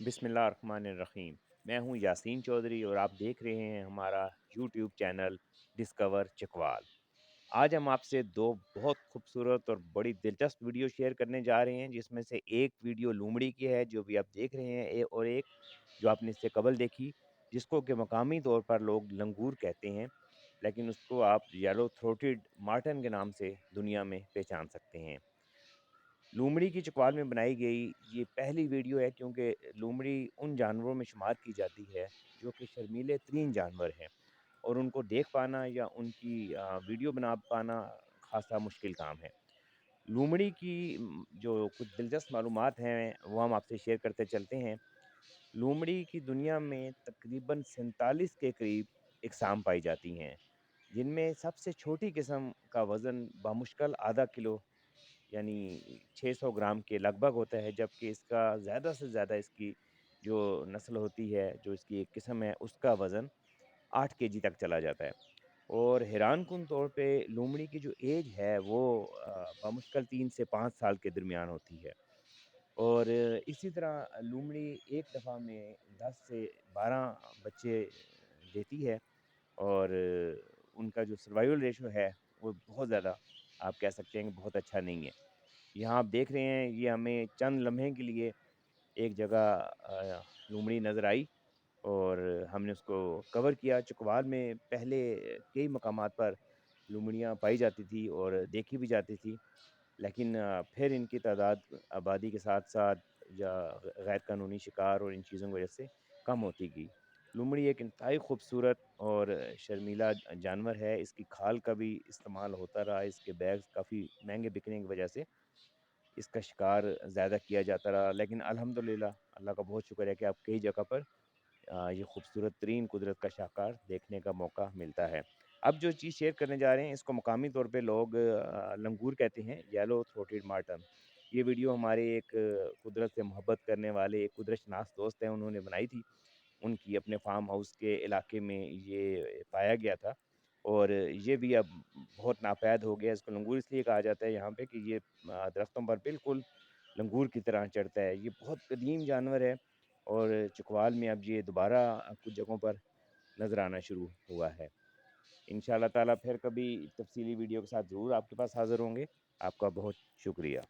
बिस्मिल्लाहिर्रहमानिर्रहीम। मैं हूं यासीन चौधरी और आप देख रहे हैं हमारा यूट्यूब चैनल डिस्कवर चकवाल। आज हम आपसे दो बहुत खूबसूरत और बड़ी दिलचस्प वीडियो शेयर करने जा रहे हैं, जिसमें से एक वीडियो लूमड़ी की है जो भी आप देख रहे हैं, और एक जो आपने इससे कबल देखी, जिसको कि मकामी तौर पर लोग लंगूर कहते हैं, लेकिन उसको आप येलो थ्रोटेड मार्टन के नाम से दुनिया में पहचान सकते हैं। लूमड़ी की चकवाल में बनाई गई ये पहली वीडियो है, क्योंकि लूमड़ी उन जानवरों में शुमार की जाती है जो कि शर्मीले तरीन जानवर हैं, और उनको देख पाना या उनकी वीडियो बना पाना खासा मुश्किल काम है। लूमड़ी की जो कुछ दिलचस्प मालूमात हैं वो हम आपसे शेयर करते चलते हैं। लूमड़ी की दुनिया में तकरीबन 47 के करीब इकसाम पाई जाती हैं, जिनमें सबसे छोटी किस्म का वज़न बामुश्किल आधा किलो यानी 600 ग्राम के लगभग होता है, जबकि इसका ज़्यादा से ज़्यादा इसकी जो नस्ल होती है, जो इसकी एक किस्म है, उसका वज़न 8 केजी तक चला जाता है। और हैरानकुन तौर पे लूमड़ी की जो एज है वो बामुश्किल 3 से 5 साल के दरमियान होती है। और इसी तरह लूमड़ी एक दफ़ा में 10 से 12 बच्चे देती है, और उनका जो सर्वाइवल रेशो है वो बहुत ज़्यादा, आप कह सकते हैं कि बहुत अच्छा नहीं है। यहाँ आप देख रहे हैं, ये हमें चंद लम्हे के लिए एक जगह लूमड़ी नज़र आई और हमने उसको कवर किया। चकवाल में पहले कई मकामात पर लूमड़ियाँ पाई जाती थी और देखी भी जाती थी, लेकिन फिर इनकी तादाद आबादी के साथ-साथ या गैर कानूनी शिकार और इन चीज़ों की वजह से कम होती गई। लूमड़ी एक इंतहाई खूबसूरत और शर्मीला जानवर है। इसकी खाल का भी इस्तेमाल होता रहा, इसके बैग्स काफ़ी महँगे बिकने की वजह से इसका शिकार ज़्यादा किया जाता रहा, लेकिन अल्हम्दुलिल्लाह अल्लाह का बहुत शुक्र है कि अब कई जगह पर ये खूबसूरत तरीन कुदरत का शाहकार देखने का मौका मिलता है। अब जो चीज़ शेयर करने जा रहे हैं, इसको मकामी तौर पे लोग लंगूर कहते हैं, येलो थ्रोटेड मार्टन। ये वीडियो हमारे एक कुदरत से मोहब्बत करने वाले एक कुदरत शनास दोस्त हैं, उन्होंने बनाई थी। उनकी अपने फार्म हाउस के इलाके में ये पाया गया था, और ये भी अब बहुत नापैद हो गया। इसको लंगूर इसलिए कहा जाता है यहाँ पे कि ये दरख्तों पर बिल्कुल लंगूर की तरह चढ़ता है। ये बहुत कदीम जानवर है, और चकवाल में अब ये दोबारा कुछ जगहों पर नज़र आना शुरू हुआ है। इंशाअल्लाह ताला फिर कभी तफ़सीली वीडियो के साथ ज़रूर आपके पास हाज़िर होंगे। आपका बहुत शुक्रिया।